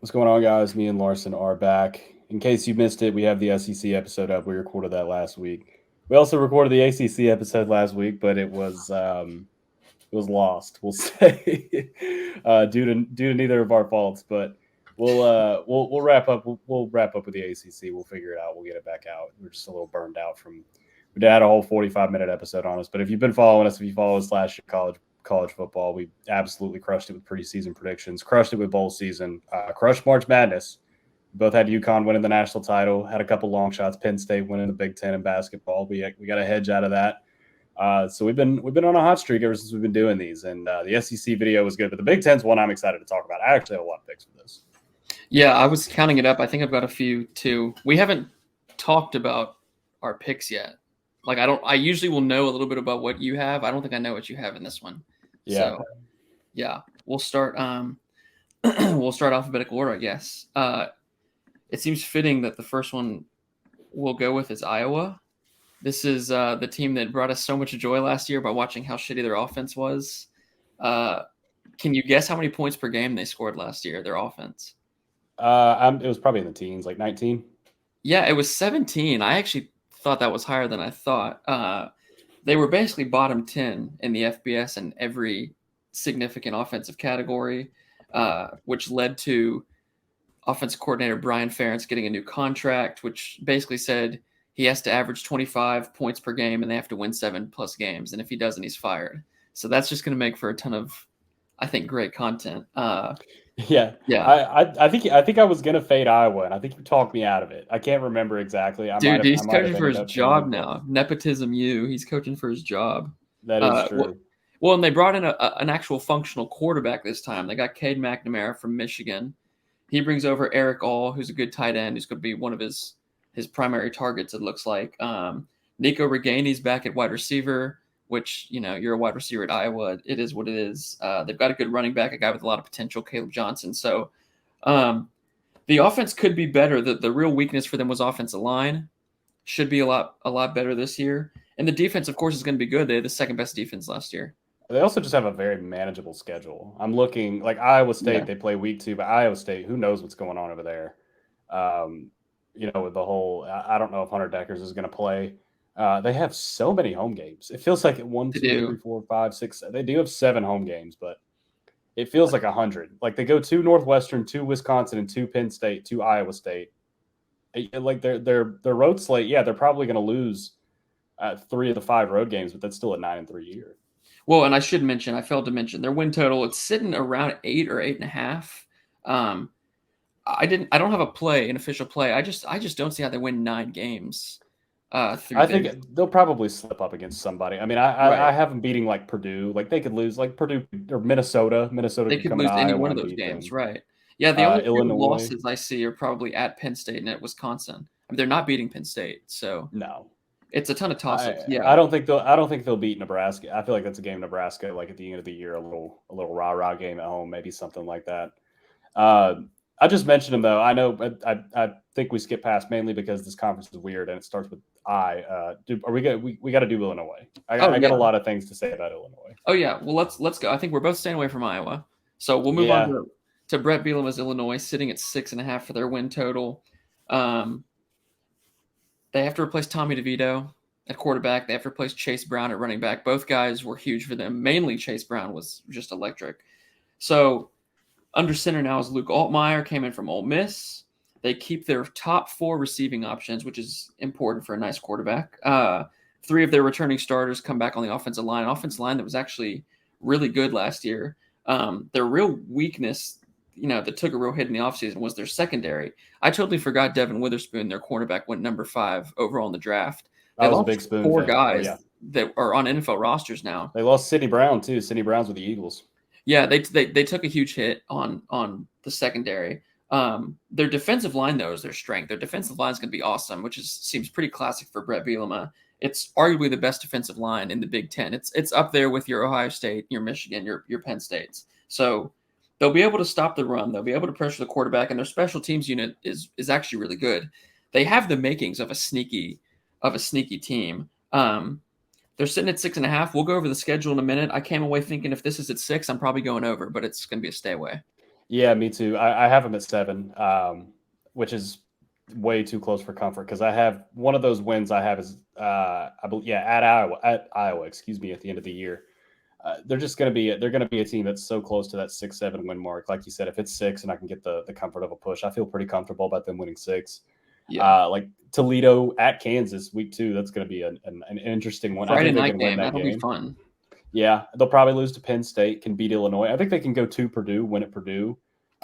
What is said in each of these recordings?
What's going on, guys? Me and Larsen are back. In case you missed it, we have the SEC episode up. We recorded that last week. We also recorded the ACC episode last week, but it was lost. We'll say due to neither of our faults. But we'll wrap up. We'll wrap up with the ACC. We'll figure it out. We'll get it back out. We're just a little burned out from we had a whole 45-minute episode on us. But if you've been following us, if you follow us last year, college football. We absolutely crushed it with preseason predictions, crushed it with bowl season, crushed March Madness. We both had UConn winning the national title, had a couple long shots, Penn State winning the Big Ten in basketball. We got a hedge out of that. So we've been on a hot streak ever since we've been doing these, and the SEC video was good, but the Big Ten's one I'm excited to talk about. I actually have a lot of picks for this. Yeah, I was counting it up. I think I've got a few too. We haven't talked about our picks yet. I usually will know a little bit about what you have. I don't think I know what you have in this one. Yeah. So, yeah, we'll start. We'll start alphabetical order, I guess. It seems fitting that the first one we'll go with is Iowa. This is the team that brought us so much joy last year by watching how shitty their offense was. Can you guess how many points per game they scored last year? Their offense. It was probably in the teens, like 19. Yeah, it was 17. I actually thought that was higher than I thought. They were basically bottom 10 in the FBS in every significant offensive category, which led to offensive coordinator Brian Ferentz getting a new contract, which basically said he has to average 25 points per game and they have to win 7+ games. And if he doesn't, he's fired. So that's just going to make for a ton of, I think, great content. Yeah. I think I was gonna fade Iowa, and I think you talked me out of it. I can't remember exactly. Dude, he's coaching for his job now. Nepotism, he's coaching for his job. That is true. Well, and they brought in an actual functional quarterback this time. They got Cade McNamara from Michigan. He brings over Eric All, who's a good tight end, who's going to be one of his primary targets, it looks like. Nico Regani's back at wide receiver, which, you're a wide receiver at Iowa. It is what it is. They've got a good running back, a guy with a lot of potential, Caleb Johnson. So the offense could be better. The real weakness for them was offensive line. Should be a lot better this year. And the defense, of course, is going to be good. They had the second best defense last year. They also just have a very manageable schedule. I'm looking like Iowa State. They play week 2, but Iowa State, who knows what's going on over there? With the whole, I don't know if Hunter Deckers is going to play. They have so many home games. It feels like 1, 2, 3, 4, 5, 6. They do have 7 home games, but it feels like 100. Like they go to Northwestern, to Wisconsin, and to Penn State, to Iowa State. Like their road slate, yeah, they're probably going to lose 3 of the 5 road games, but that's still a 9-3 year. Well, and I failed to mention their win total. It's sitting around 8 or 8.5. I don't have an official play. I just don't see how they win 9 games. I think they'll probably slip up against somebody. I mean, I have them beating like Purdue. Like they could lose like Purdue or Minnesota. They could lose any one of those games, right? Yeah, the only Illinois losses I see are probably at Penn State and at Wisconsin. I mean, they're not beating Penn State, so no. It's a ton of toss-ups. Yeah, I don't think they'll beat Nebraska. I feel like that's a game Nebraska, like at the end of the year, a little rah-rah game at home, maybe something like that. I just mentioned them though. I know I think we skip past mainly because this conference is weird and it starts with I. We got to do Illinois. I got a lot of things to say about Illinois. Oh yeah, well let's go. I think we're both staying away from Iowa, so we'll move on to Brett Bielema's Illinois, sitting at 6.5 for their win total. They have to replace Tommy DeVito at quarterback. They have to replace Chase Brown at running back. Both guys were huge for them. Mainly Chase Brown was just electric. So under center now is Luke Altmaier, came in from Ole Miss. They keep their top 4 receiving options, which is important for a nice quarterback. 3 of their returning starters come back on the offensive line. Offensive line that was actually really good last year. Their real weakness, that took a real hit in the offseason was their secondary. I totally forgot Devin Witherspoon, their cornerback, went number 5 overall in the draft. That was a big spoon. 4 guys that are on NFL rosters now. They lost Sidney Brown too. Sidney Brown's with the Eagles. Yeah, they took a huge hit on the secondary. Their defensive line, though, is their strength. Their defensive line is going to be awesome, which seems pretty classic for Brett Bielema. It's arguably the best defensive line in the Big Ten. It's up there with your Ohio State, your Michigan, your Penn States. So they'll be able to stop the run. They'll be able to pressure the quarterback, and their special teams unit is actually really good. They have the makings of a sneaky team. They're sitting at 6.5. We'll go over the schedule in a minute. I came away thinking if this is at 6, I'm probably going over, but it's going to be a stay away. Yeah, me too. I have them at 7, which is way too close for comfort because I have one of those wins. I have is I believe at Iowa, excuse me, at the end of the year. They're going to be a team that's so close to that 6-7 win mark. Like you said, if it's 6 and I can get the comfort of a push, I feel pretty comfortable about them winning 6. Yeah. Like Toledo at Kansas week 2, that's going to be an interesting one. I Friday think they night can win game. that That'll be game. fun. Yeah, they'll probably lose to Penn State, can beat Illinois. I think they can go to Purdue, win at Purdue.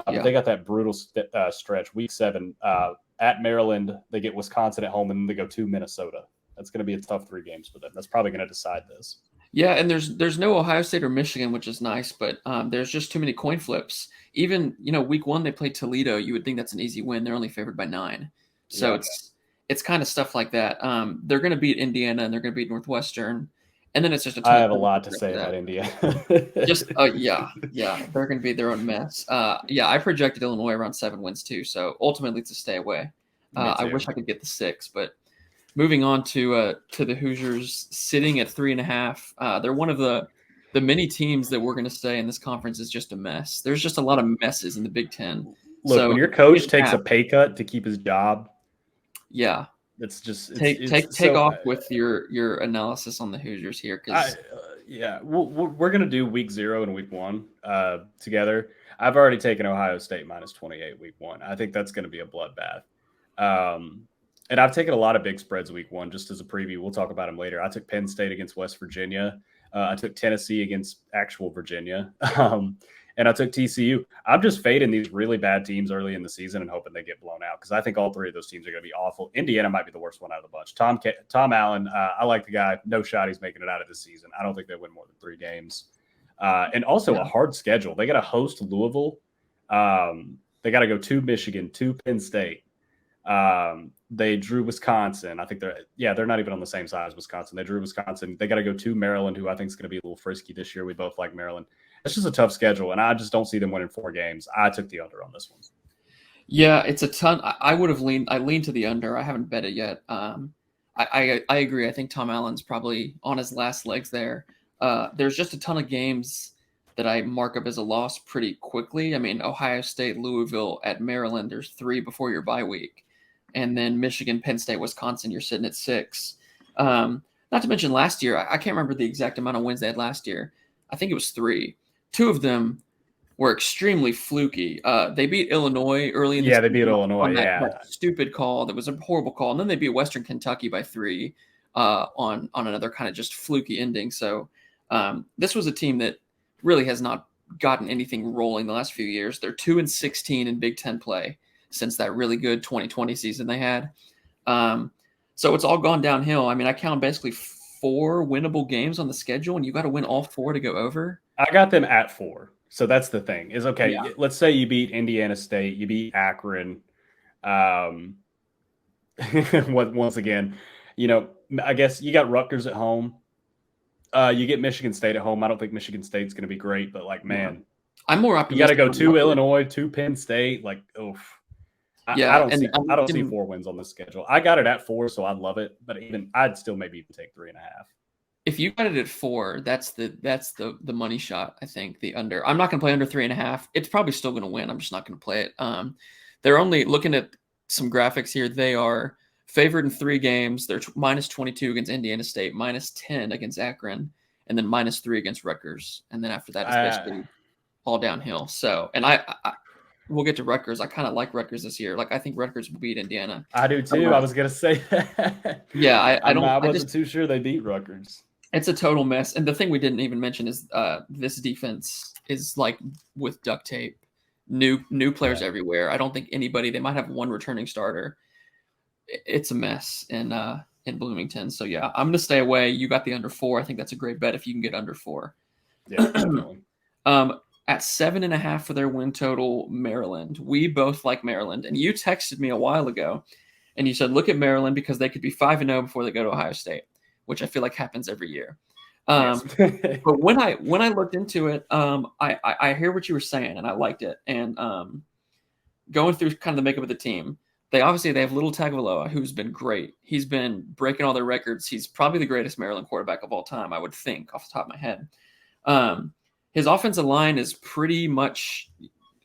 But Yeah. they got that brutal stretch, week 7 at Maryland. They get Wisconsin at home, and then they go to Minnesota. That's going to be a tough 3 games for them. That's probably going to decide this. Yeah, and there's no Ohio State or Michigan, which is nice, but there's just too many coin flips. Even week 1 they played Toledo. You would think that's an easy win. They're only favored by 9, so Yeah. it's kind of stuff like that. They're going to beat Indiana and they're going to beat Northwestern, and then it's just a I ton have a of lot to say after about that. Indiana. Just yeah, they're going to be their own mess. Yeah, I projected Illinois around 7 wins too, so ultimately it's a stay away. Me I wish too. I could get the 6, but moving on to the Hoosiers sitting at 3.5. They're one of the many teams that we're going to say in this conference is just a mess. There's just a lot of messes in the Big Ten. Look, So when your three coach and a takes half, a pay cut to keep his job, yeah, it's just take it's take so. off with your analysis on the Hoosiers here I because yeah, we're gonna do week 0 and week 1 together. I've already taken Ohio State minus 28 week 1. I think that's going to be a bloodbath. And I've taken a lot of big spreads week 1 just as a preview. We'll talk about them later. I took Penn State against West Virginia. I took Tennessee against actual Virginia. And I took TCU. I'm just fading these really bad teams early in the season and hoping they get blown out because I think all 3 of those teams are going to be awful. Indiana might be the worst one out of the bunch. Tom Allen, I like the guy. No shot he's making it out of this season. I don't think they win more than 3 games. And also a hard schedule. They got to host Louisville. They got to go to Michigan, to Penn State. They drew Wisconsin. I think they're not even on the same side as Wisconsin. They drew Wisconsin. They got to go to Maryland, who I think is going to be a little frisky this year. We both like Maryland. It's just a tough schedule, and I just don't see them winning 4 games. I took the under on this one. yeah, it's a ton. I would have leaned. I leaned to the under. I haven't bet it yet. I agree. I think Tom Allen's probably on his last legs there. There's just a ton of games that I mark up as a loss pretty quickly. I mean, Ohio State, Louisville, at Maryland. There's 3 before your bye week, and then Michigan, Penn State, Wisconsin. You're sitting at 6. Not to mention last year. I can't remember the exact amount of wins they had last year. I think it was 3. 2 of them were extremely fluky. They beat Illinois early in the Yeah, they beat season Illinois. on Yeah, that stupid call. That was a horrible call. And then they beat Western Kentucky by 3 on another kind of just fluky ending. So this was a team that really has not gotten anything rolling the last few years. They're 2-16 in Big Ten play since that really good 2020 season they had. So it's all gone downhill. I mean, I count basically 4 winnable games on the schedule, and you got to win all 4 to go over. I got them at 4. So that's the thing is, okay, Yeah. let's say you beat Indiana State, you beat Akron. Once again, I guess you got Rutgers at home. You get Michigan State at home. I don't think Michigan State's going to be great, but man, I'm more you got to optimistic. go to Illinois, to Penn State. Like, oof. Yeah, I don't see 4 wins on this schedule. I got it at 4, so I'd love it. But I'd still maybe even take 3.5. If you got it at 4, that's the money shot. I think the under. I'm not going to play under 3.5. It's probably still going to win. I'm just not going to play it. They're only looking at some graphics here. They are favored in 3 games. They're minus 22 against Indiana State, minus 10 against Akron, and then minus 3 against Rutgers. And then after that, it's basically all downhill. So, and we'll get to Rutgers. I kind of like Rutgers this year. Like, I think Rutgers will beat Indiana. I do too. I was gonna say that. Yeah, I wasn't too sure they beat Rutgers. It's a total mess. And the thing we didn't even mention is this defense is like with duct tape. New players everywhere. I don't think anybody. They might have 1 returning starter. It's a mess in Bloomington. So yeah, I'm gonna stay away. You got the under 4. I think that's a great bet if you can get under 4. Yeah, definitely. At 7.5 for their win total, Maryland. We both like Maryland, and you texted me a while ago, and you said look at Maryland because they could be 5-0 before they go to Ohio State, which I feel like happens every year. Yes. But when I looked into it, I hear what you were saying, and I liked it. And going through kind of the makeup of the team, they have Little Tagovailoa, who's been great. He's been breaking all their records. He's probably the greatest Maryland quarterback of all time, I would think, off the top of my head. His offensive line is pretty much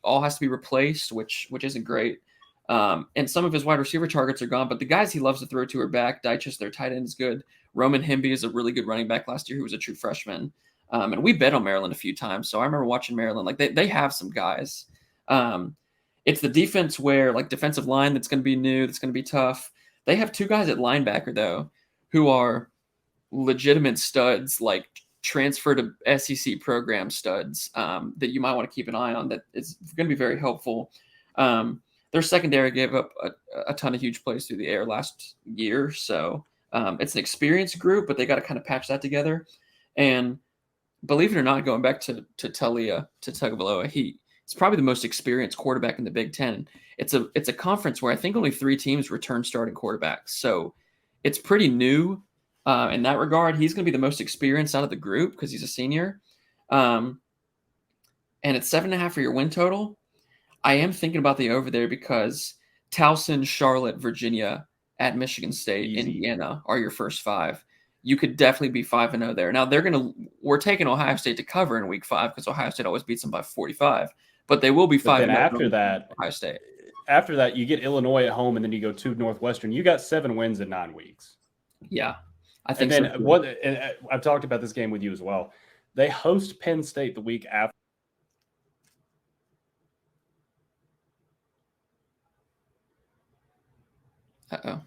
all has to be replaced, which isn't great. And some of his wide receiver targets are gone, but the guys he loves to throw to are back. Dyches, their tight end, is good. Roman Hemby is a really good running back last year who was a true freshman. And we bet on Maryland a few times. So I remember watching Maryland. Like they have some guys. It's the defense where like defensive line that's going to be new, that's going to be tough. They have two guys at linebacker though who are legitimate studs, like transfer to SEC program studs that you might want to keep an eye on. That is going to be very helpful. Their secondary gave up a ton of huge plays through the air last year, so it's an experienced group, but they got to kind of patch that together. And believe it or not, going back to Tagovailoa, he's probably the most experienced quarterback in the Big Ten. It's a conference where I think only 3 teams return starting quarterbacks, so it's pretty new in that regard. He's going to be the most experienced out of the group because he's a senior, and it's 7.5 for your win total. I am thinking about the over there because Towson, Charlotte, Virginia, at Michigan State, Easy. Indiana are your first 5. You could definitely be 5-0 there. Now we're taking Ohio State to cover in week 5 because Ohio State always beats them by 45, but they will be 5-0. Then after that, Ohio State. After that, you get Illinois at home, and then you go to Northwestern. You got 7 wins in 9 weeks. Yeah, I think. And then so and I've talked about this game with you as well. They host Penn State the week after. Uh-oh.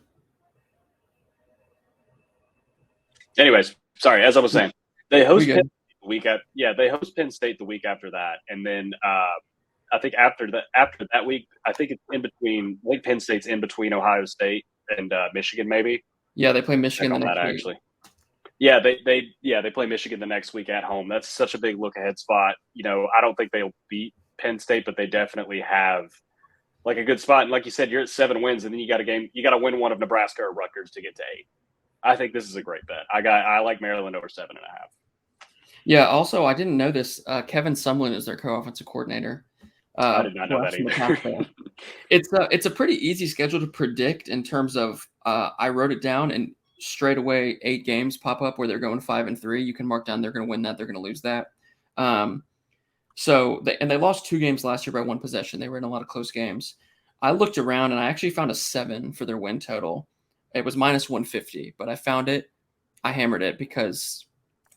Anyways, sorry. As I was saying, they host Penn State the week after. Yeah, they host Penn State the week after that, and then I think after that week, I think it's in between. I think Penn State's in between Ohio State and Michigan, maybe. Yeah, they play Michigan the next week. Actually. Yeah, they play Michigan the next week at home. That's such a big look ahead spot. I don't think they'll beat Penn State, but they definitely have like a good spot. And like you said, you're at 7 wins, and then you got to win one of Nebraska or Rutgers to get to 8. I think this is a great bet. I like Maryland over 7.5. Yeah. Also, I didn't know this. Kevin Sumlin is their co-offensive coordinator. I did not know that either. It's a pretty easy schedule to predict in terms of I wrote it down, and straight away 8 games pop up where they're going 5-3. You can mark down they're going to win that, they're going to lose that. So they lost 2 games last year by 1 possession. They were in a lot of close games. I looked around and I actually found a 7 for their win total. It was -150, but I found it. I hammered it because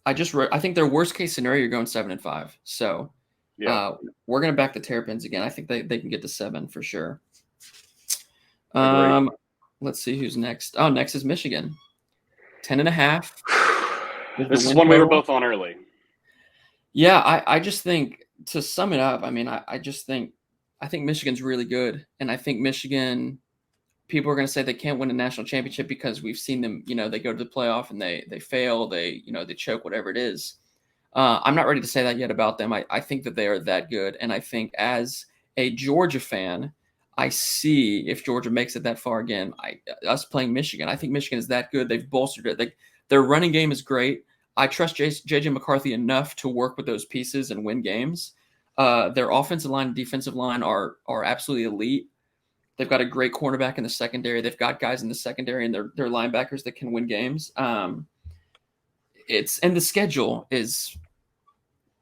I think their worst case scenario, you're going 7-5. So yeah. We're going to back the Terrapins again. I think they can get to 7 for sure. Let's see who's next. Oh, next is Michigan. 10.5. This is one we were both on early. Yeah, I just think, to sum it up, I mean, I think Michigan's really good. And I think Michigan, people are going to say they can't win a national championship because we've seen them, they go to the playoff and they fail, they choke, whatever it is. I'm not ready to say that yet about them. I think that they are that good. And I think as a Georgia fan, I see if Georgia makes it that far again, us playing Michigan, I think Michigan is that good. They've bolstered it. Their running game is great. I trust J.J. McCarthy enough to work with those pieces and win games. Their offensive line and defensive line are absolutely elite. They've got a great cornerback in the secondary. They've got guys in the secondary and their linebackers that can win games. And the schedule is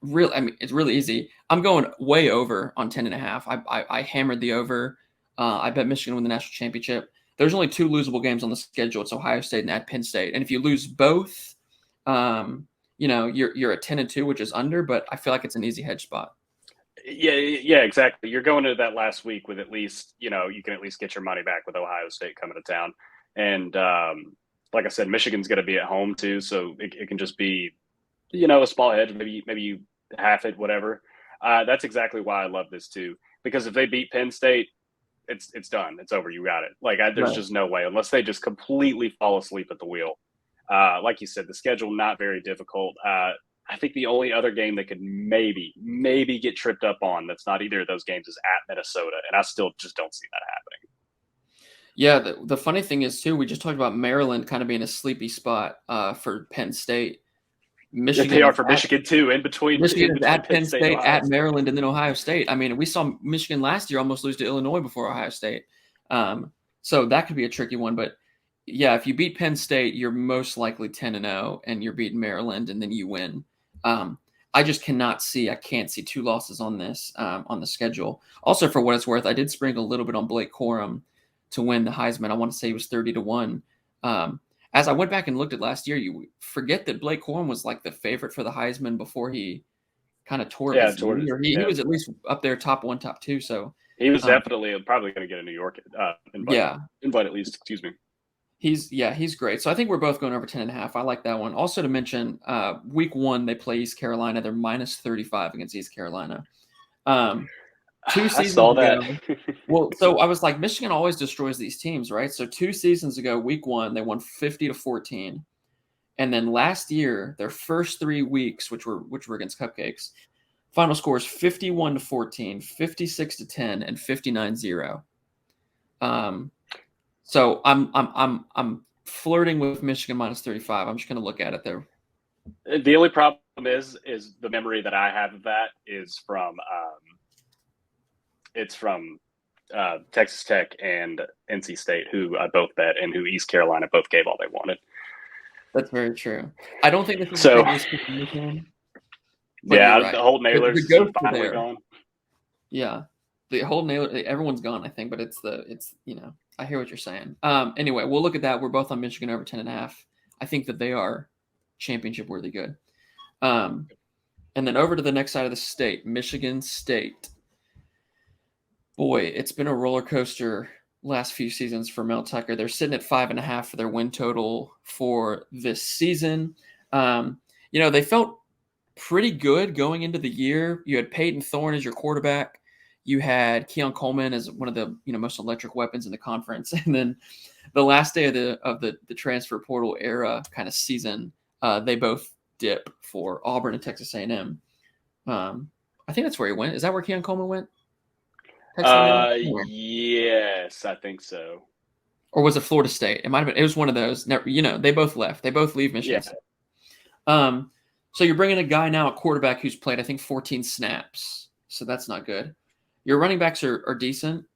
real. I mean, it's really easy. I'm going way over on 10.5. I hammered the over. I bet Michigan win the national championship. There's only 2 losable games on the schedule. It's Ohio State and at Penn State. And if you lose both, you're at 10-2, which is under, but I feel like it's an easy hedge spot. Yeah, exactly. You're going into that last week with at least, you can at least get your money back with Ohio State coming to town. And like I said, Michigan's going to be at home too. So it can just be, a small hedge. Maybe you half it, whatever. That's exactly why I love this too. Because if they beat Penn State, it's done. It's over. You got it. There's just no way, unless they just completely fall asleep at the wheel. Like you said, the schedule not very difficult. I think the only other game they could maybe get tripped up on that's not either of those games is at Minnesota, and I still just don't see that happening. Yeah, the funny thing is too, we just talked about Maryland kind of being a sleepy spot for Penn State. Michigan, they are for Michigan too. In between at Penn State, at Maryland, and then Ohio State. I mean, we saw Michigan last year almost lose to Illinois before Ohio State. So that could be a tricky one. But yeah, if you beat Penn State, you're most likely 10-0, and you're beating Maryland, and then you win. I just cannot see. I can't see 2 losses on this on the schedule. Also, for what it's worth, I did sprinkle a little bit on Blake Corum to win the Heisman. I want to say he was 30-1. As I went back and looked at last year, you forget that Blake Corum was like the favorite for the Heisman before he kind of tore up Yeah, his knee, or he was at least up there top 1, top 2. So he was definitely probably going to get a New York invite. yeah, Invite at least. Excuse me. He's great. So I think we're both going over 10.5. I like that one. Also to mention, week 1 they play East Carolina. They're minus 35 against East Carolina. 2 seasons I saw that. ago. Well, so I was like, Michigan always destroys these teams, right? So 2 seasons ago, week 1, they won 50-14. And then last year, their first 3 weeks, which were against Cupcakes, final scores 51-14, 56-10, and 59-0. So I'm flirting with Michigan minus 35. I'm just going to look at it there. The only problem is the memory that I have of that is from it's from Texas Tech and NC State, who I both bet, and who East Carolina both gave all they wanted. That's very true. I don't think this is so. Yeah, right. The whole Nailers is finally gone. Yeah, the whole Nailer, everyone's gone, I think, but it's I hear what you're saying. Anyway, we'll look at that. We're both on Michigan over 10.5. I think that they are championship worthy good. And then over to the next side of the state, Michigan State. Boy, it's been a roller coaster last few seasons for Mel Tucker. They're sitting at 5.5 for their win total for this season. They felt pretty good going into the year. You had Peyton Thorne as your quarterback. You had Keon Coleman as one of the most electric weapons in the conference. And then the last day of the transfer portal era kind of season, they both dip for Auburn and Texas A&M. I think that's where he went. Is that where Keon Coleman went? Yes, I think so. Or was it Florida State? It might have been. It was one of those. They both left. They both leave Michigan State. So you're bringing a guy now, a quarterback who's played, I think, 14 snaps. So that's not good. Your running backs are decent.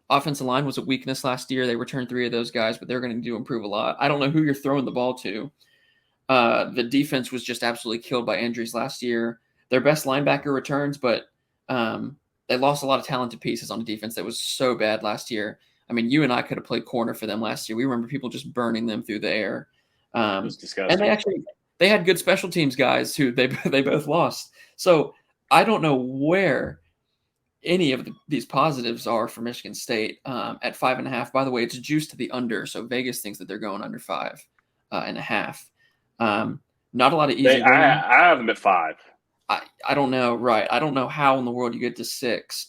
Offensive line was a weakness last year. They returned 3 of those guys, but they're going to improve a lot. I don't know who you're throwing the ball to. The defense was just absolutely killed by injuries last year. Their best linebacker returns, but they lost a lot of talented pieces on the defense that was so bad last year. I mean, you and I could have played corner for them last year. We remember people just burning them through the air. It was disgusting. And they had good special teams guys who they both lost. So I don't know where any of these positives are for Michigan State at 5.5. By the way, it's juiced to the under, so Vegas thinks that they're going under 5.5. Not a lot of easy. I have them at 5. I don't know. Right. I don't know how in the world you get to 6.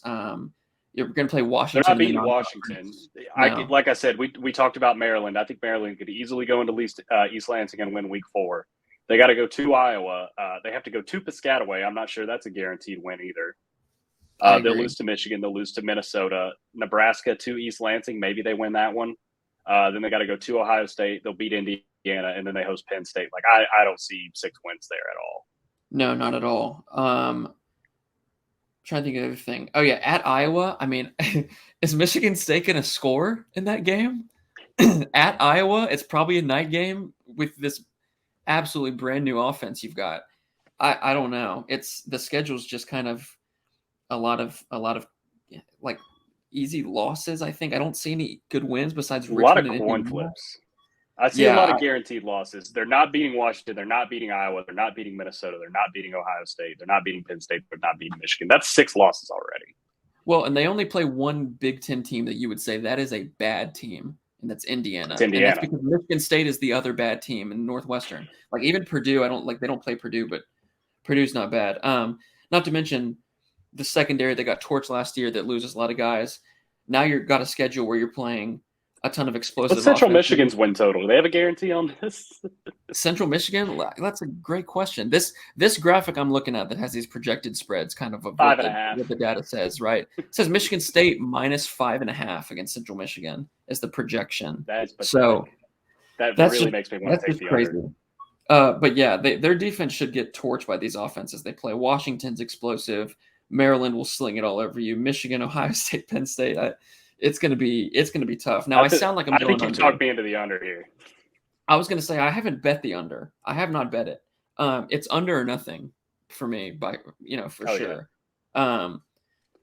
You're going to play Washington. They're not beating Washington. No. Like I said, we talked about Maryland. I think Maryland could easily go into East Lansing and win week 4. They got to go to Iowa. They have to go to Piscataway. I'm not sure that's a guaranteed win either. They'll lose to Michigan. They'll lose to Minnesota. Nebraska to East Lansing. Maybe they win that one. Then they got to go to Ohio State. They'll beat Indiana, and then they host Penn State. Like I don't see 6 wins there at all. No, not at all. Trying to think of everything. Oh yeah, at Iowa. I mean, is Michigan State going to score in that game? At Iowa, it's probably a night game with this absolutely brand new offense you've got. I don't know. It's the schedule's just kind of a lot of like easy losses. I think I don't see any good wins besides a lot of coin flips. I see a lot of guaranteed losses. They're not beating Washington. They're not beating Iowa. They're not beating Minnesota. They're not beating Ohio State. They're not beating Penn State. They're not beating Michigan. That's 6 losses already. Well, and they only play one Big Ten team that you would say that is a bad team, and that's Indiana. It's Indiana. And that's because Michigan State is the other bad team in Northwestern. Like even Purdue, they don't play Purdue, but Purdue's not bad. Not to mention the secondary that got torched last year that loses a lot of guys. Now you've got a schedule where you're playing a ton of explosive. What's Central Michigan's win total? Do they have a guarantee on this? Central Michigan? That's a great question. This graphic I'm looking at that has these projected spreads kind of what the data says, right? It says Michigan State minus 5.5 against Central Michigan is the projection. That's pathetic. So that really makes me want to take the crazy. But yeah, their defense should get torched by these offenses they play. Washington's explosive. Maryland will sling it all over you. Michigan, Ohio State, Penn State. It's gonna be tough. Now I sound like I'm going under. I think you talked me into the under here. I was gonna say I haven't bet the under. I have not bet it. It's under or nothing. for me, for Oh, sure.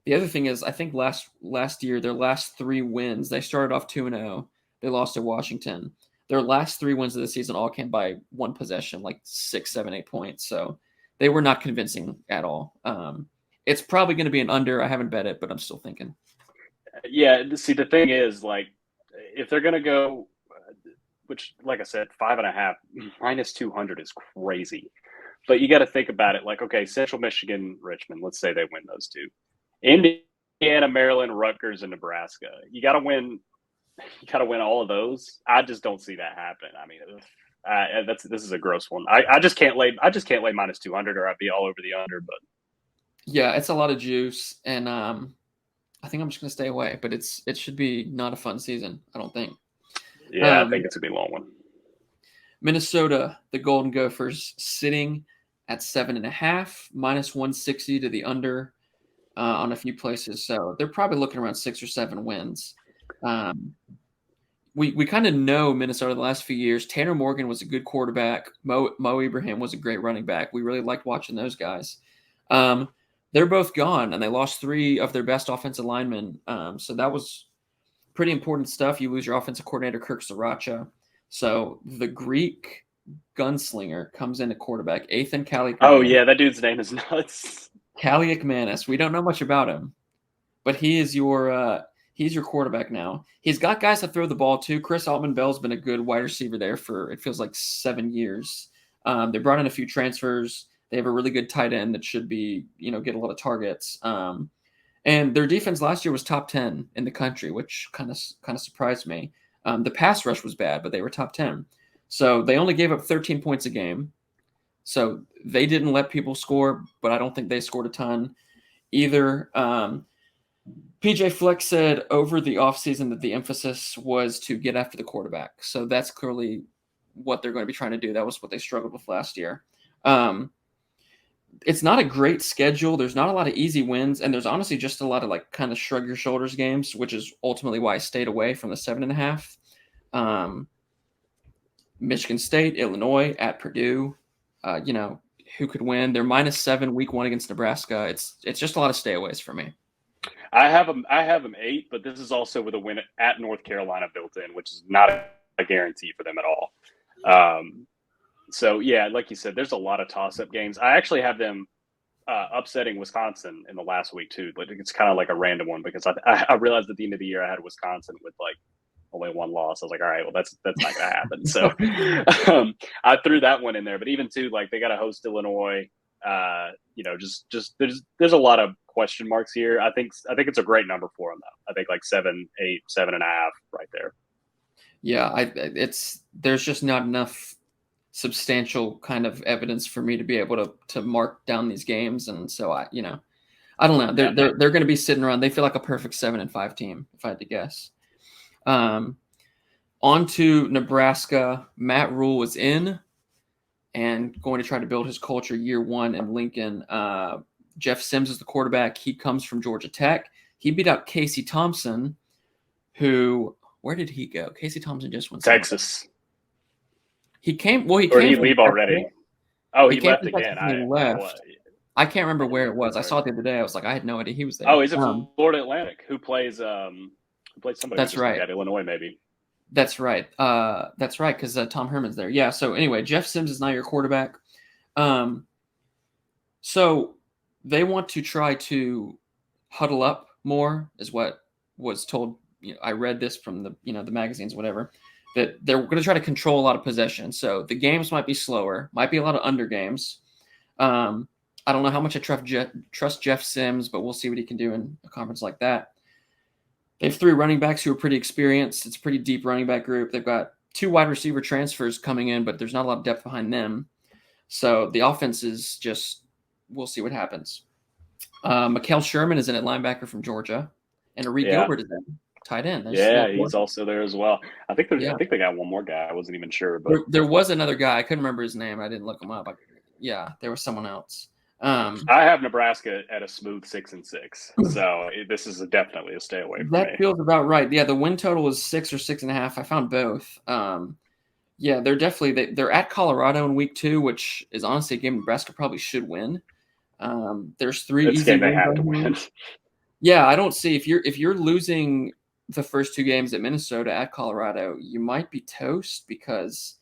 The other thing is, I think last year, their last 3 wins, they started off 2-0. They lost to Washington. Their last 3 wins of the season all came by 1 possession, like 6, 7, 8 points. So they were not convincing at all. It's probably going to be an under. I haven't bet it, but I'm still thinking. Yeah. See, the thing is, like, if they're going to go, which, like I said, 5.5 minus 200 is crazy. But you got to think about it. Like, okay, Central Michigan, Richmond. Let's say they win those 2. Indiana, Maryland, Rutgers, and Nebraska. You got to win. You got to win all of those. I just don't see that happening. I mean, this is a gross one. I just can't lay. I just can't lay minus 200, or I'd be all over the under. But yeah, it's a lot of juice, and I think I'm just gonna stay away. But it should be not a fun season. I don't think. Yeah, I think it's gonna be a long one. Minnesota, the Golden Gophers, sitting at 7.5, minus 160 to the under on a few places. So they're probably looking around 6 or 7 wins. We kind of know Minnesota the last few years. Tanner Morgan was a good quarterback. Mo Ibrahim was a great running back. We really liked watching those guys. They're both gone, and they lost 3 of their best offensive linemen. So that was pretty important stuff. You lose your offensive coordinator, Kirk Sriracha. So the Greek gunslinger comes in at quarterback, Ethan Kaliakmanis. Oh, yeah, that dude's name is nuts. Kaliakmanis. We don't know much about him, but he's your quarterback now. He's got guys that throw the ball too. Chris Altman-Bell's been a good wide receiver there for, it feels like, 7 years. They brought in a few transfers. They have a really good tight end that should be, get a lot of targets. And their defense last year was top 10 in the country, which kind of surprised me. The pass rush was bad, but they were top 10. So they only gave up 13 points a game. So they didn't let people score, but I don't think they scored a ton either. PJ Fleck said over the offseason that the emphasis was to get after the quarterback. So that's clearly what they're going to be trying to do. That was what they struggled with last year. It's not a great schedule. There's not a lot of easy wins, and there's honestly just a lot of like kind of shrug your shoulders games, which is ultimately why I stayed away from the 7.5. Michigan State, Illinois, at Purdue. Who could win? They're minus 7 week 1 against Nebraska. It's just a lot of stayaways for me. I have them 8, but this is also with a win at North Carolina built in, which is not a guarantee for them at all. So, yeah, like you said, there's a lot of toss-up games. I actually have them upsetting Wisconsin in the last week, too. But it's kind of like a random one because I realized at the end of the year I had Wisconsin with, like, only 1 loss. I was like, all right, well, that's not going to happen. So I threw that one in there. But even, too, like, they got to host Illinois. Just there's a lot of question marks here. I think it's a great number for them, though. I think, like, 7, 8, 7.5 right there. Yeah, there's just not enough substantial kind of evidence for me to be able to mark down these games, and so I don't know. They're going to be sitting around. They feel like a perfect 7-5 team, if I had to guess. On to Nebraska. Matt Rule was in and going to try to build his culture year 1 in Lincoln. Jeff Sims is the quarterback. He comes from Georgia Tech. He beat out Casey Thompson, who, where did he go? Casey Thompson just went Texas. He came. Well, or did he leave already? Oh, he left again. He left. I can't remember where it was. I saw it the other day. I was like, I had no idea he was there. Oh, he's a Florida Atlantic who plays somebody. That's right. At Illinois, maybe. That's right. Because Tom Herman's there. Yeah. So anyway, Jeff Sims is now your quarterback. So they want to try to huddle up more, is what was told. I read this from the the magazines, whatever. That they're going to try to control a lot of possession. So the games might be slower, might be a lot of under games. I don't know how much I trust Jeff Sims, but we'll see what he can do in a conference like that. They have 3 running backs who are pretty experienced. It's a pretty deep running back group. They've got 2 wide receiver transfers coming in, but there's not a lot of depth behind them. So the offense is just, we'll see what happens. Mikael Sherman is in at linebacker from Georgia, and Reed Gilbert is in. Tight end. He's also there as well. I think they got one more guy. I wasn't even sure, but there was another guy. I couldn't remember his name. I didn't look him up. There was someone else. I have Nebraska at a smooth 6-6, so this is definitely a stay away. That feels about right. Yeah, the win total is 6 or 6.5. I found both. They're definitely they're at Colorado in week 2, which is honestly a game Nebraska probably should win. There's 3 This easy game they wins have on to here. win. Yeah, I don't see if you're losing the first 2 games at Minnesota, at Colorado, you might be toast because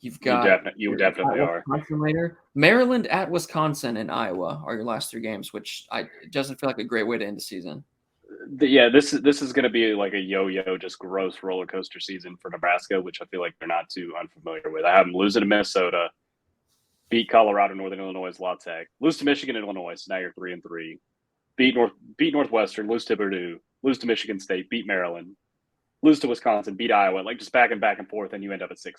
you've got You definitely at are. Wisconsin later. Maryland, at Wisconsin, and Iowa are your last 3 games, which it doesn't feel like a great way to end the season. Yeah, this is going to be like a yo-yo, just gross roller coaster season for Nebraska, which I feel like they're not too unfamiliar with. I have them losing to Minnesota, beat Colorado, Northern Illinois, La Tech, lose to Michigan, Illinois. So now you're 3-3. Beat Northwestern, lose to Purdue, lose to Michigan State, beat Maryland, lose to Wisconsin, beat Iowa, like just back and forth, and you end up at 6-6.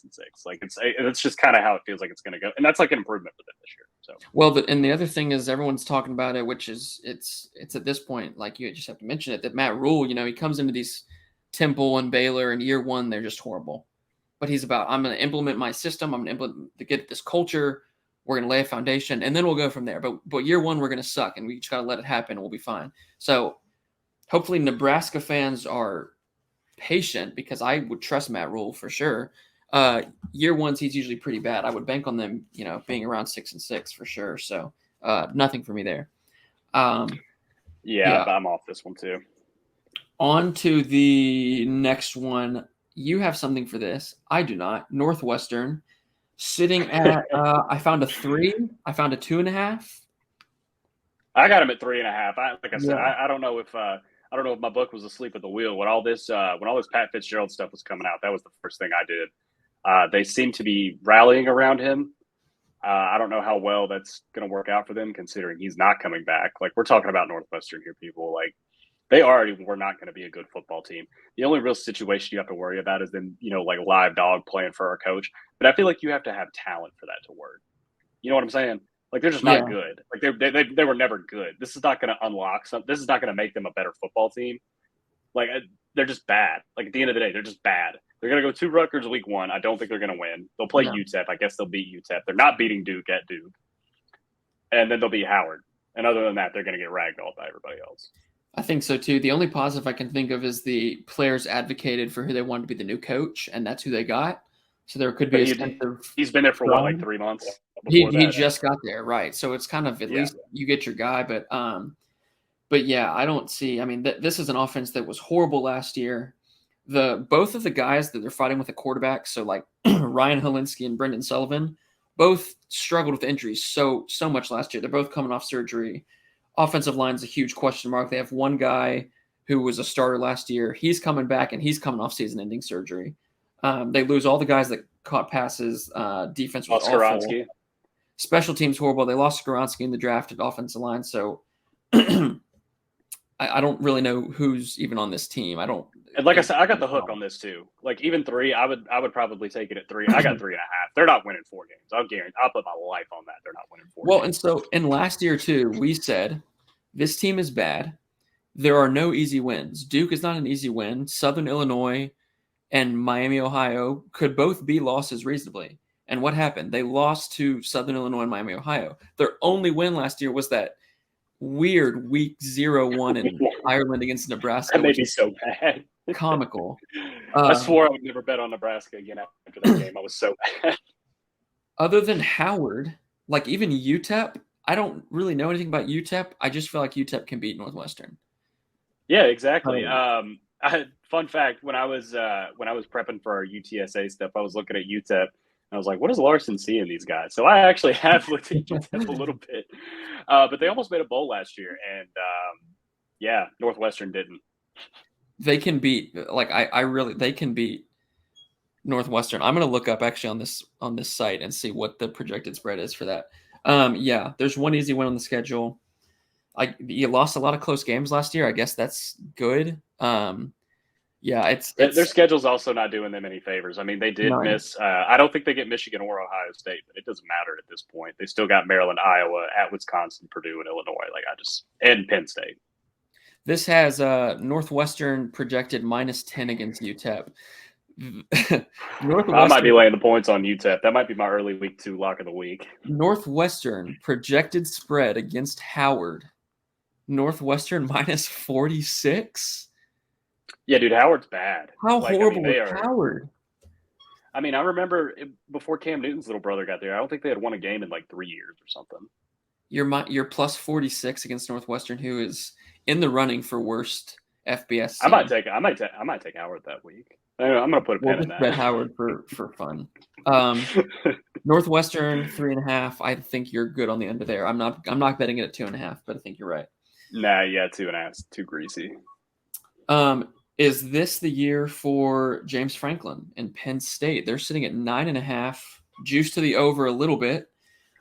Like it's just kind of how it feels like it's going to go, and that's like an improvement for them this year. So well, and the other thing is everyone's talking about it, which is it's at this point, like you just have to mention it, that Matt Rule, he comes into these Temple and Baylor in year 1, they're just horrible, but he's about, I'm going to implement my system, I'm going to get this culture, we're going to lay a foundation, and then we'll go from there. But year 1 we're going to suck, and we just got to let it happen, and we'll be fine. So hopefully Nebraska fans are patient, because I would trust Matt Rule for sure. Year 1, he's usually pretty bad. I would bank on them, being around 6-6 for sure. So nothing for me there. yeah, I'm off this one too. On to the next one. You have something for this. I do not. Northwestern sitting at I found a 3. I found a 2.5. I got him at 3.5. Like I said, I don't know if my book was asleep at the wheel when all this Pat Fitzgerald stuff was coming out. That was the first thing I did. They seem to be rallying around him. I don't know how well that's going to work out for them, considering he's not coming back. Like, we're talking about Northwestern here, people. Like, they already were not going to be a good football team. The only real situation you have to worry about is them, like live dog playing for our coach. But I feel like you have to have talent for that to work. You know what I'm saying? Like, they're just not good. Like, they were never good. This is not going to unlock something. This is not going to make them a better football team. Like, they're just bad. Like, at the end of the day, they're just bad. They're going to go to Rutgers week 1. I don't think they're going to win. They'll play UTEP. I guess they'll beat UTEP. They're not beating Duke at Duke. And then they'll beat Howard. And other than that, they're going to get ragdolled by everybody else. I think so too. The only positive I can think of is the players advocated for who they wanted to be the new coach, and that's who they got. So there could be a sense of he's been there for what, like 3 months? He just got there, right? So it's kind of at least you get your guy, but yeah, I don't see. I mean, this is an offense that was horrible last year. Both of the guys that they're fighting with the quarterback, so like Ryan Helinski and Brendan Sullivan, both struggled with injuries so much last year. They're both coming off surgery. Offensive line is a huge question mark. They have one guy who was a starter last year. He's coming back, and he's coming off season-ending surgery. They lose all the guys that caught passes. Defense was awful. Special teams horrible. They lost Skoronski in the draft at offensive line. So I don't really know who's even on this team. I don't. And like I said, I got the hook on this too. Like even 3, I would probably take it at 3. I got 3.5. They're not winning 4 games. I'll put my life on that. They're not winning 4 games. Well, and so in last year too, we said this team is bad. There are no easy wins. Duke is not an easy win. Southern Illinois and Miami, Ohio could both be losses reasonably. And what happened? They lost to Southern Illinois and Miami, Ohio. Their only win last year was that weird week 0-1 in Ireland against Nebraska. That made me so bad. Comical. I swore I would never bet on Nebraska again after that game. I was so bad. Other than Howard, like even UTEP, I don't really know anything about UTEP. I just feel like UTEP can beat Northwestern. Yeah, exactly. Fun fact: when I was prepping for our UTSA stuff, I was looking at UTEP. And I was like, what does Larsen see in these guys? So I actually have looked at UTEP a little bit. But they almost made a bowl last year. And, Northwestern didn't. They can beat, they can beat Northwestern. I'm going to look up actually on this site and see what the projected spread is for that. There's one easy win on the schedule. You lost a lot of close games last year. I guess that's good. It's their schedule's also not doing them any favors. I mean, they did miss. I don't think they get Michigan or Ohio State, but it doesn't matter at this point. They still got Maryland, Iowa, at Wisconsin, Purdue, and Illinois. And Penn State. This has Northwestern projected -10 against UTEP. I might be laying the points on UTEP. That might be my early week 2 lock of the week. Northwestern projected spread against Howard. Northwestern -46. Yeah, dude, Howard's bad. How horrible is Howard? I mean, I remember before Cam Newton's little brother got there, I don't think they had won a game in 3 years or something. You're plus 46 against Northwestern, who is in the running for worst FBS team. I might take Howard that week. I'm going to put a pen in that. Bet Howard for fun. Northwestern 3.5. I think you're good on the under there. I'm not betting it at 2.5, but I think you're right. Nah, yeah, 2.5 is too greasy. Is this the year for James Franklin and Penn State? They're sitting at 9.5, juice to the over a little bit.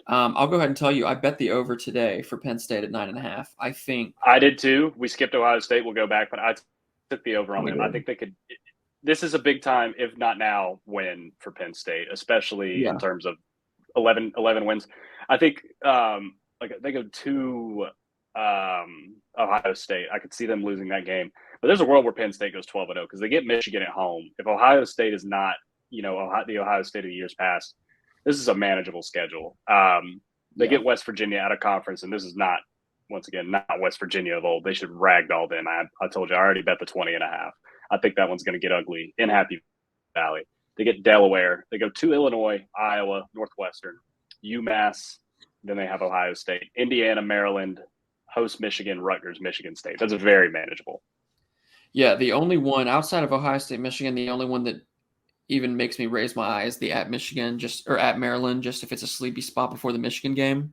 I'll go ahead and tell you, I bet the over today for Penn State at 9.5. I think I did too. We skipped Ohio State. We'll go back, but I took the over on them. I think they could. This is a big time, if not now, win for Penn State, especially in terms of 11 wins. I think they go to Ohio State. I could see them losing that game. But there's a world where Penn State goes 12-0 because they get Michigan at home. If Ohio State is not, the Ohio State of the years past, this is a manageable schedule. They get West Virginia out of conference, and this is not, once again, not West Virginia of old. They should ragdoll them. I told you, I already bet the 20.5. I think that one's going to get ugly in Happy Valley. They get Delaware. They go to Illinois, Iowa, Northwestern, UMass. Then they have Ohio State, Indiana, Maryland, host Michigan, Rutgers, Michigan State. That's very manageable. Yeah, the only one outside of Ohio State, Michigan, the only one that even makes me raise my eyes, the at Michigan, or at Maryland, just if it's a sleepy spot before the Michigan game.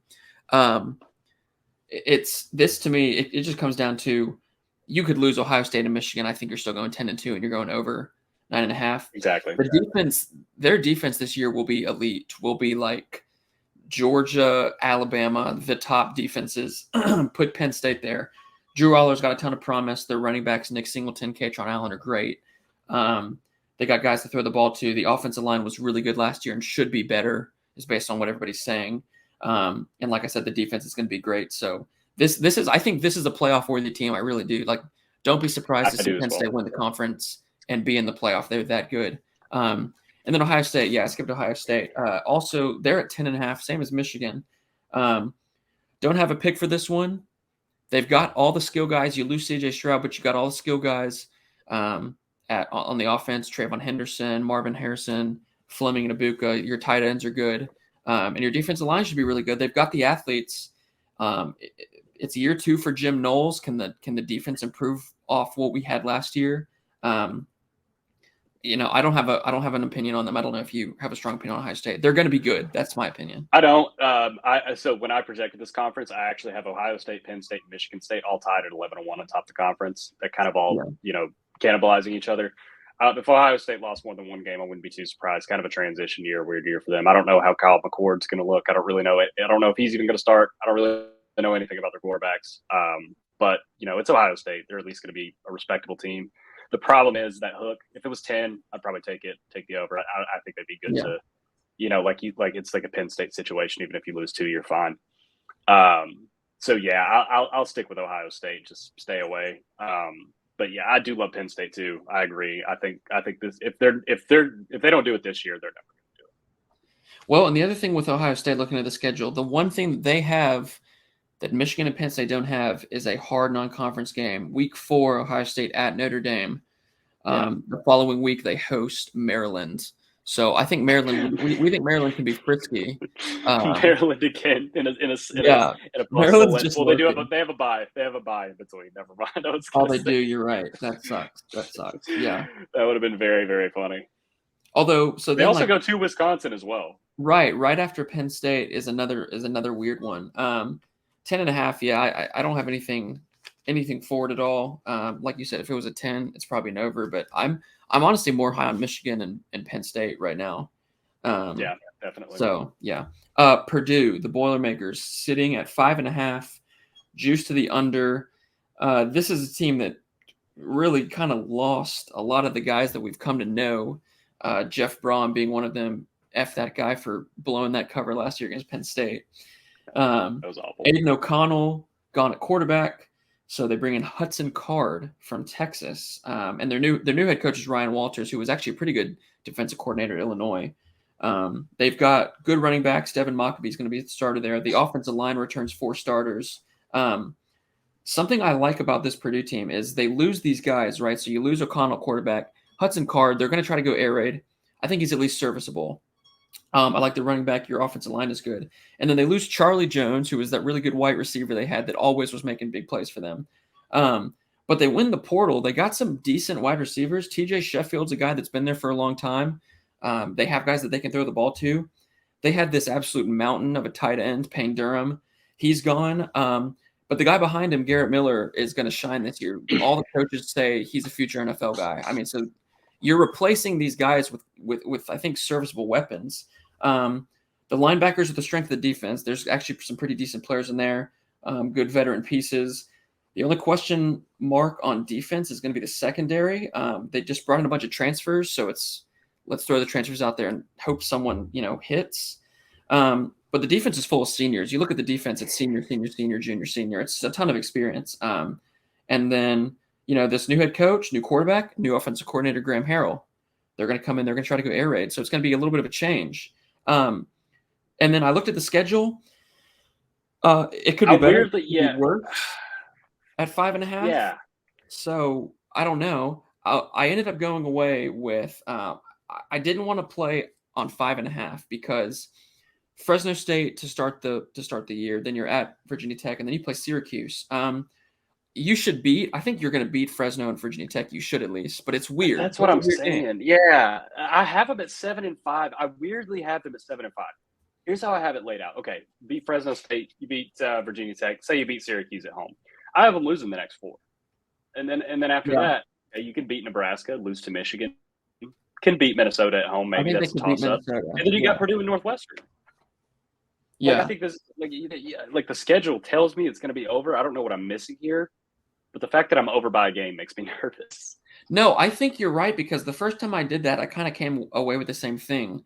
It's this to me. It just comes down to you could lose Ohio State and Michigan. I think you're still going 10-2, and you're going over 9.5. Exactly. Their defense this year will be elite. Will be like Georgia, Alabama, the top defenses. Put Penn State there. Drew Aller's got a ton of promise. Their running backs, Nick Singleton, Katron Allen, are great. They got guys to throw the ball to. The offensive line was really good last year and should be better, is based on what everybody's saying. And like I said, the defense is going to be great. So I think this is a playoff worthy team. I really do. Like, don't be surprised to see Penn State win the conference and be in the playoff. They're that good. And then Ohio State. Yeah, I skipped Ohio State. Also, they're at 10.5, same as Michigan. Don't have a pick for this one. They've got all the skill guys. You lose C.J. Stroud, but you got all the skill guys on the offense. Trayvon Henderson, Marvin Harrison, Fleming, and Ibuka. Your tight ends are good. And your defensive line should be really good. They've got the athletes. It's year 2 for Jim Knowles. Can the defense improve off what we had last year? I don't have an opinion on them. I don't know if you have a strong opinion on Ohio State. They're going to be good. That's my opinion. I don't. So when I projected this conference, I actually have Ohio State, Penn State, and Michigan State all tied at 11-1 atop the conference. They're kind of all cannibalizing each other. If Ohio State lost more than one game, I wouldn't be too surprised. Kind of a transition year, weird year for them. I don't know how Kyle McCord's going to look. I don't really know it. I don't know if he's even going to start. I don't really know anything about their quarterbacks. But it's Ohio State. They're at least going to be a respectable team. The problem is that hook. If it was 10, I'd probably take the over. I think they'd be good to, it's like a Penn State situation. Even if you lose 2, you're fine. So yeah, I'll stick with Ohio State. Just stay away. But yeah, I do love Penn State too. I agree. I think this if they don't do it this year, they're never going to do it. Well, and the other thing with Ohio State, looking at the schedule, the one thing that they have that Michigan and Penn State don't have is a hard non-conference game. Week 4, Ohio State at Notre Dame. The following week, they host Maryland. So I think Maryland. We think Maryland can be frisky. Maryland again in a Maryland's just they have a bye. They have a bye in between. Never mind. They do. You're right. That sucks. Yeah. That would have been very, very funny. Although, so they also go to Wisconsin as well. Right after Penn State is another weird one. 10.5. Yeah, I don't have anything for it at all. Like you said, if it was a 10, it's probably an over. But I'm honestly more high on Michigan and Penn State right now. Yeah, definitely. So yeah, Purdue, the Boilermakers, sitting at 5.5, juice to the under. This is a team that really kind of lost a lot of the guys that we've come to know. Jeff Braun being one of them. F that guy for blowing that cover last year against Penn State. That was awful. Aiden O'Connell gone at quarterback. So they bring in Hudson Card from Texas, and their new head coach is Ryan Walters, who was actually a pretty good defensive coordinator at Illinois. They've got good running backs. Devin Mockabee is going to be the starter there. The offensive line returns 4 starters. Something I like about this Purdue team is they lose these guys, right? So you lose O'Connell quarterback, Hudson Card. They're going to try to go air raid. I think he's at least serviceable. I like the running back. Your offensive line is good. And then they lose Charlie Jones, who was that really good wide receiver they had that always was making big plays for them. But they win the portal. They got some decent wide receivers. TJ Sheffield's a guy that's been there for a long time. They have guys that they can throw the ball to. They had this absolute mountain of a tight end, Payne Durham. He's gone. But the guy behind him, Garrett Miller, is going to shine this year. All the coaches say he's a future NFL guy. I mean, so you're replacing these guys with I think, serviceable weapons. The linebackers are the strength of the defense. There's actually some pretty decent players in there, good veteran pieces. The only question mark on defense is going to be the secondary. They just brought in a bunch of transfers, so let's throw the transfers out there and hope someone hits. But the defense is full of seniors. You look at the defense; it's senior, junior, senior. It's a ton of experience. And then this new head coach, new quarterback, new offensive coordinator, Graham Harrell. They're going to come in. They're going to try to go air raid. So it's going to be a little bit of a change. And then I looked at the schedule. It could be better. Yeah. Worse at 5.5. Yeah. So I don't know. I ended up going away with. I didn't want to play on 5.5 because Fresno State to start the year. Then you're at Virginia Tech, and then you play Syracuse. You should beat. I think you're going to beat Fresno and Virginia Tech. You should at least, but it's weird. That's what I'm saying. Game. Yeah, I have them at 7-5. I weirdly have them at 7-5. Here's how I have it laid out. Okay, beat Fresno State. You beat Virginia Tech. Say you beat Syracuse at home. I have them losing the next 4, and then after that, you can beat Nebraska, lose to Michigan, can beat Minnesota at home. Maybe that's a toss up. And then you got Purdue and Northwestern. Yeah, I think this like the schedule tells me it's going to be over. I don't know what I'm missing here. But the fact that I'm over by a game makes me nervous. No, I think you're right because the first time I did that, I kind of came away with the same thing.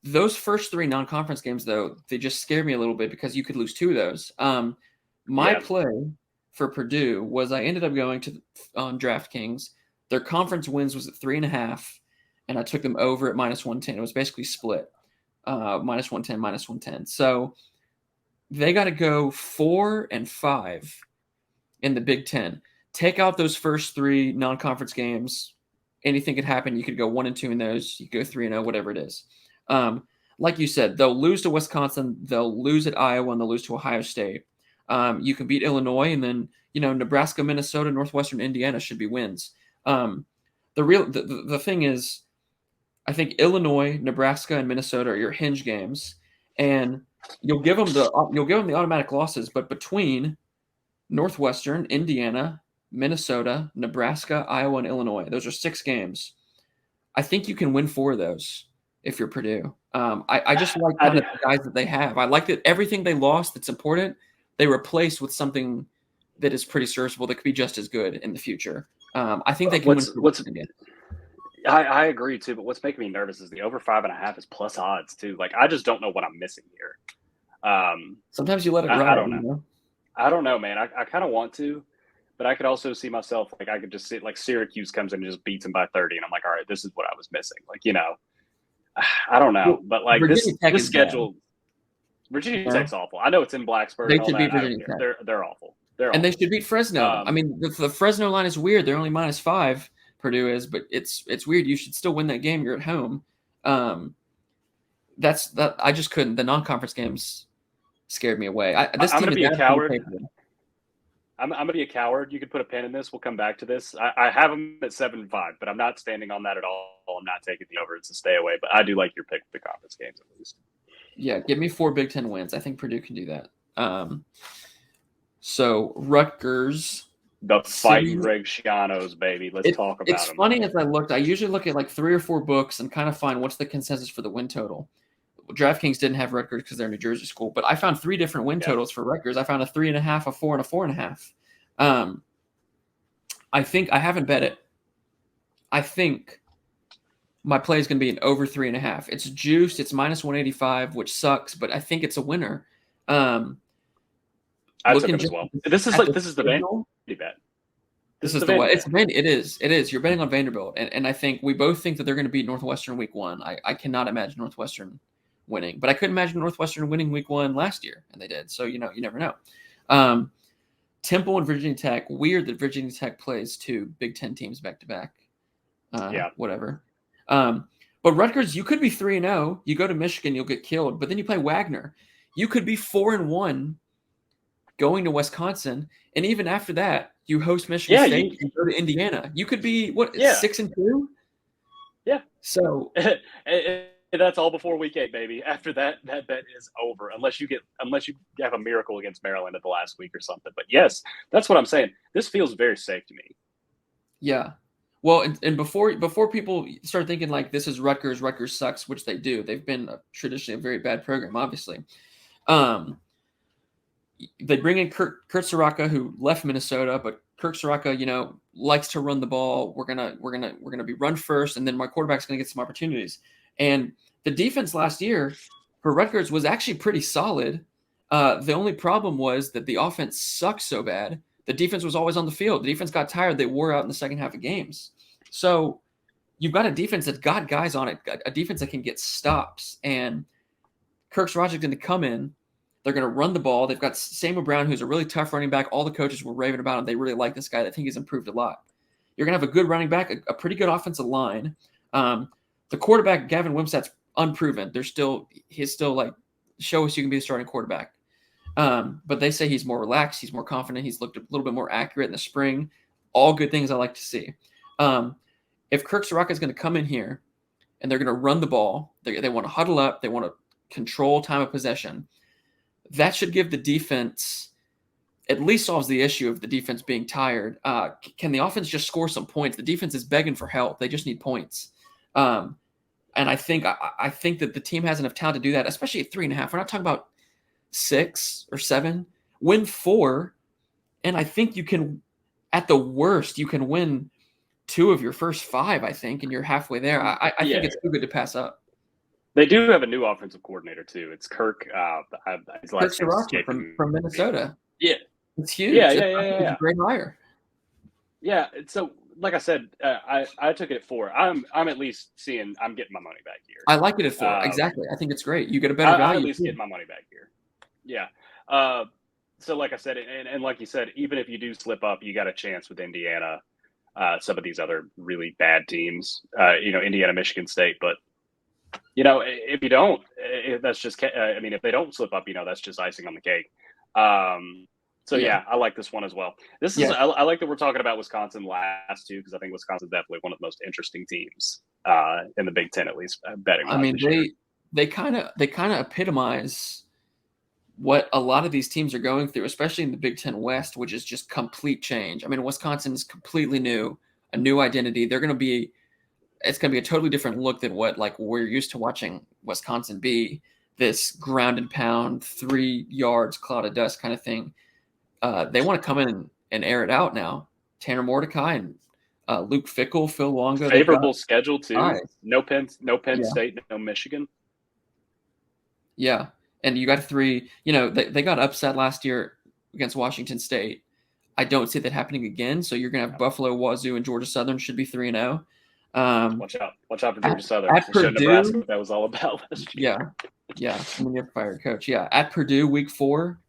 Those first 3 non-conference games, though, they just scared me a little bit because you could lose 2 of those. My play for Purdue was I ended up going to on DraftKings. Their conference wins was at 3.5, and I took them over at -110. It was basically split, -110, -110. So they got to go 4-5. In the Big Ten. Take out those first 3 non-conference games. Anything could happen. You could go 1-2 in those. You could go 3-0, whatever it is. Like you said, they'll lose to Wisconsin. They'll lose at Iowa, and they'll lose to Ohio State. You can beat Illinois, and then Nebraska, Minnesota, Northwestern, Indiana should be wins. The thing is, I think Illinois, Nebraska, and Minnesota are your hinge games, and you'll give them the automatic losses. But between Northwestern, Indiana, Minnesota, Nebraska, Iowa, and Illinois. Those are 6 games. I think you can win 4 of those if you're Purdue. I just like kind of the guys that they have. I like that everything they lost that's important, they replaced with something that is pretty serviceable that could be just as good in the future. I think they can win again. I agree too, but what's making me nervous is the over 5.5 is plus odds too. Like I just don't know what I'm missing here. Sometimes you let it ride. I don't know. I don't know, man. I kind of want to, but I could also see myself like I could just sit like Syracuse comes in and just beats them by 30, and I'm like, all right, this is what I was missing. Like I don't know, but like this schedule, Virginia Tech's awful. I know it's in Blacksburg. They should beat Virginia Tech. They're awful. And they should beat Fresno. I mean, the Fresno line is weird. They're only -5. Purdue is, but it's weird. You should still win that game. You're at home. That's that. I just couldn't. The non-conference games scared me away. I'm going to be a coward. I'm going to be a coward. You could put a pin in this. We'll come back to this. I have them at 7-5, but I'm not standing on that at all. I'm not taking the over. It's a stay away, but I do like your pick for the conference games at least. Yeah, give me 4 Big Ten wins. I think Purdue can do that. So Rutgers. The fighting Greg Schiano's, baby. Let's talk about them. It's funny as I looked. I usually look at like 3 or 4 books and kind of find what's the consensus for the win total. DraftKings didn't have Rutgers because they're a New Jersey school, but I found 3 different win totals for Rutgers. I found a 3.5, a 4, and a 4.5. I think I haven't bet it. I think my play is going to be an over 3.5. It's juiced. It's -185, which sucks, but I think it's a winner. I took it as well. This is the Vanderbilt bet. This is the way. It is. You're betting on Vanderbilt, and I think we both think that they're going to beat Northwestern week 1. I cannot imagine Northwestern winning, but I couldn't imagine Northwestern winning week 1 last year, and they did. So you never know. Temple and Virginia Tech. Weird that Virginia Tech plays 2 Big Ten teams back to back. Whatever. But Rutgers, you could be 3-0. You go to Michigan, you'll get killed. But then you play Wagner. You could be 4-1 going to Wisconsin. And even after that, you host Michigan State and go to Indiana. You could be, 6-2? Yeah. So that's all before week 8, baby. After that, that bet is over unless you have a miracle against Maryland at the last week or something. But yes, that's what I'm saying. This feels very safe to me. Yeah. Well, and before people start thinking like this is Rutgers sucks, which they do. They've been traditionally a very bad program, obviously. They bring in Kurt Soraka, who left Minnesota, but Kurt Soraka, likes to run the ball. We're gonna be run first, and then my quarterback's gonna get some opportunities. And the defense last year for Rutgers was actually pretty solid. The only problem was that the offense sucked so bad. The defense was always on the field. The defense got tired. They wore out in the second half of games. So you've got a defense that's got guys on it, a defense that can get stops. And Kirk Soraka's going to come in. They're going to run the ball. They've got Samuel Brown, who's a really tough running back. All the coaches were raving about him. They really like this guy. They think he's improved a lot. You're going to have a good running back, a pretty good offensive line. The quarterback, Gavin Wimsatt's unproven. He's still like, show us you can be a starting quarterback. But they say he's more relaxed. He's more confident. He's looked a little bit more accurate in the spring. All good things I like to see. If Kirk Soraka is going to come in here and they're going to run the ball, they want to huddle up. They want to control time of possession. That should give the defense at least solves the issue of the defense being tired. Can the offense just score some points? The defense is begging for help. They just need points. And I think that the team has enough talent to do that, especially at 3.5. We're not talking about 6 or 7. Win 4, and I think you can, at the worst, you can win 2 of your first 5. I think, and you're halfway there. I think it's too good to pass up. They do have a new offensive coordinator too. It's Kirk. His last Kirk Soraka from Minnesota. Yeah, it's huge. Yeah. It's a great hire. Yeah. So, like I said, I took it at 4. I'm at least seeing. I'm getting my money back here. I like it at 4. Exactly. I think it's great. You get a better value. I at least get my money back here. Yeah. So, like I said, and like you said, even if you do slip up, you got a chance with Indiana. Some of these other really bad teams. Indiana, Michigan State, but. If you don't, that's just, if they don't slip up, that's just icing on the cake. I like this one as well. I like that we're talking about Wisconsin last too, because I think Wisconsin's definitely one of the most interesting teams in the Big Ten, at least betting. They kind of epitomize what a lot of these teams are going through, especially in the Big Ten West, which is just complete change. Wisconsin is completely new, a new identity. It's going to be a totally different look than what we're used to watching Wisconsin be, this ground and pound, 3 yards, cloud of dust kind of thing. They want to come in and air it out now. Tanner Mordecai and Luke Fickell, Phil Longo. Favorable schedule too. Nice. No Penn State, no Michigan. Yeah. And you got 3, they got upset last year against Washington State. I don't see that happening again. So you're going to have Buffalo, Wazoo, and Georgia Southern should be 3-0. Watch out for Georgia Southern. At Purdue, Nebraska, what that was all about last year. Yeah. When you have a fired coach. Yeah. At Purdue, week 4,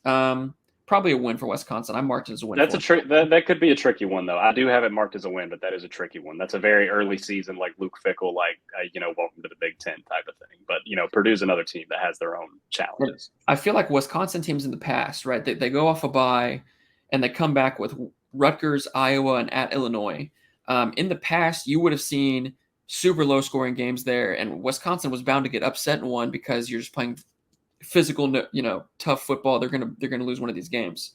probably a win for Wisconsin. I marked it as a win. That's that could be a tricky one though. I do have it marked as a win, but that is a tricky one. That's a very early season, like Luke Fickell, welcome to the Big Ten type of thing. But Purdue's another team that has their own challenges. I feel like Wisconsin teams in the past, right? They go off a bye, and they come back with Rutgers, Iowa, and at Illinois. In the past, you would have seen super low scoring games there, and Wisconsin was bound to get upset in one because you're just playing physical, tough football. They're gonna lose one of these games.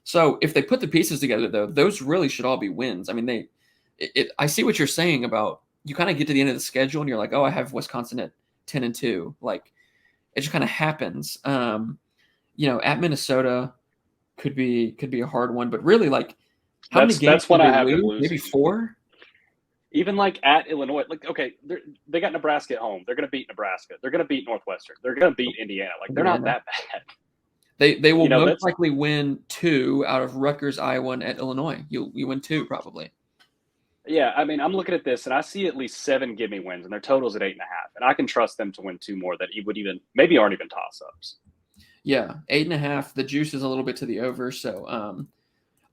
So if they put the pieces together, though, those really should all be wins. I see what you're saying about you kind of get to the end of the schedule and you're like, oh, I have Wisconsin at 10-2. Like it just kind of happens. At Minnesota could be a hard one, but really how many games? That's what I have them losing. Maybe 4. Even at Illinois, they got Nebraska at home. They're going to beat Nebraska. They're going to beat Northwestern. They're going to beat Indiana. They're not that bad. They will most likely win 2 out of Rutgers, Iowa, and at Illinois. You win 2 probably. Yeah, I'm looking at this and I see at least 7 gimme wins, and their total's at 8.5, and I can trust them to win 2 more that maybe aren't even toss-ups. Yeah, 8.5. The juice is a little bit to the over, so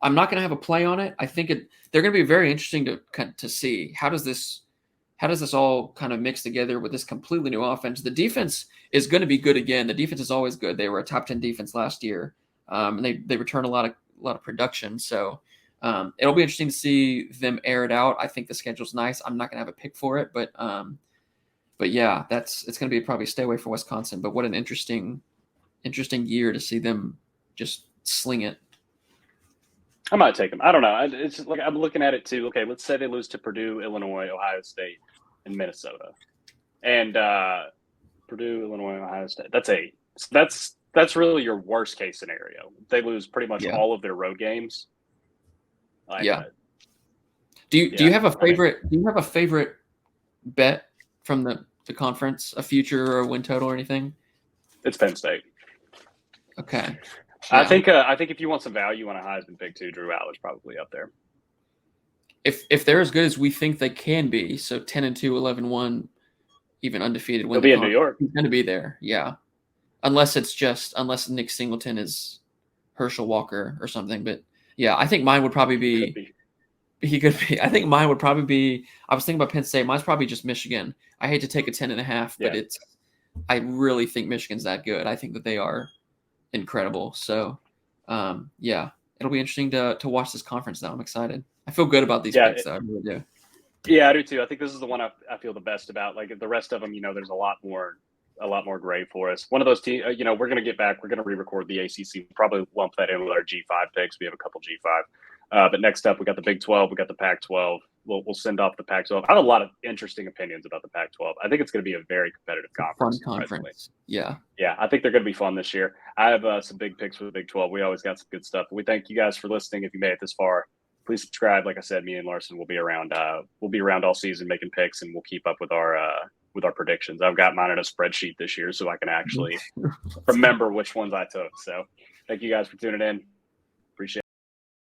I'm not going to have a play on it. I think they're going to be very interesting to see how does this how does this all kind of mix together with this completely new offense? The defense is going to be good again. The defense is always good. They were a top 10 defense last year, and they return a lot of production. So it'll be interesting to see them air it out. I think the schedule's nice. I'm not going to have a pick for it, but yeah, it's going to be probably stay away from Wisconsin. But what an interesting year to see them just sling it. I might take them. I don't know. It's like I'm looking at it too. Okay, let's say they lose to Purdue, Illinois, Ohio State, and Minnesota, and Purdue, Illinois, Ohio State. That's 8. So that's really your worst case scenario. They lose pretty much all of their road games. Do you have a favorite? Do you have a favorite bet from the conference? A future or a win total or anything? It's Penn State. Okay. Yeah. I think if you want some value on a Heisman pick too, Drew Allar's probably up there. If they're as good as we think they can be, so 10-2, 11-1, even undefeated, he'll be in New York. He's going to be there, yeah. Unless Nick Singleton is Herschel Walker or something, but yeah, I think mine would probably be. He could be. I think mine would probably be. I was thinking about Penn State. Mine's probably just Michigan. I hate to take a 10.5, but I really think Michigan's that good. I think that they are incredible. So, yeah, it'll be interesting to watch this conference now. I'm excited. I feel good about these picks, though. I really do. Yeah, I do too. I think this is the one I feel the best about. Like the rest of them, there's a lot more gray for us. One of those teams, we're going to get back. We're going to re-record the ACC. Probably lump that in with our G5 picks. We have a couple G5. But next up, we got the Big 12. We got the Pac-12. We'll send off the Pac-12. I have a lot of interesting opinions about the Pac-12. I think it's going to be a very competitive conference. Fun conference. Yeah. Yeah, I think they're going to be fun this year. I have some big picks for the Big 12. We always got some good stuff. We thank you guys for listening. If you made it this far, please subscribe. Like I said, me and Larsen will be around. We'll be around all season making picks, and we'll keep up with our predictions. I've got mine in a spreadsheet this year, so I can actually remember which ones I took. So, thank you guys for tuning in. Appreciate it.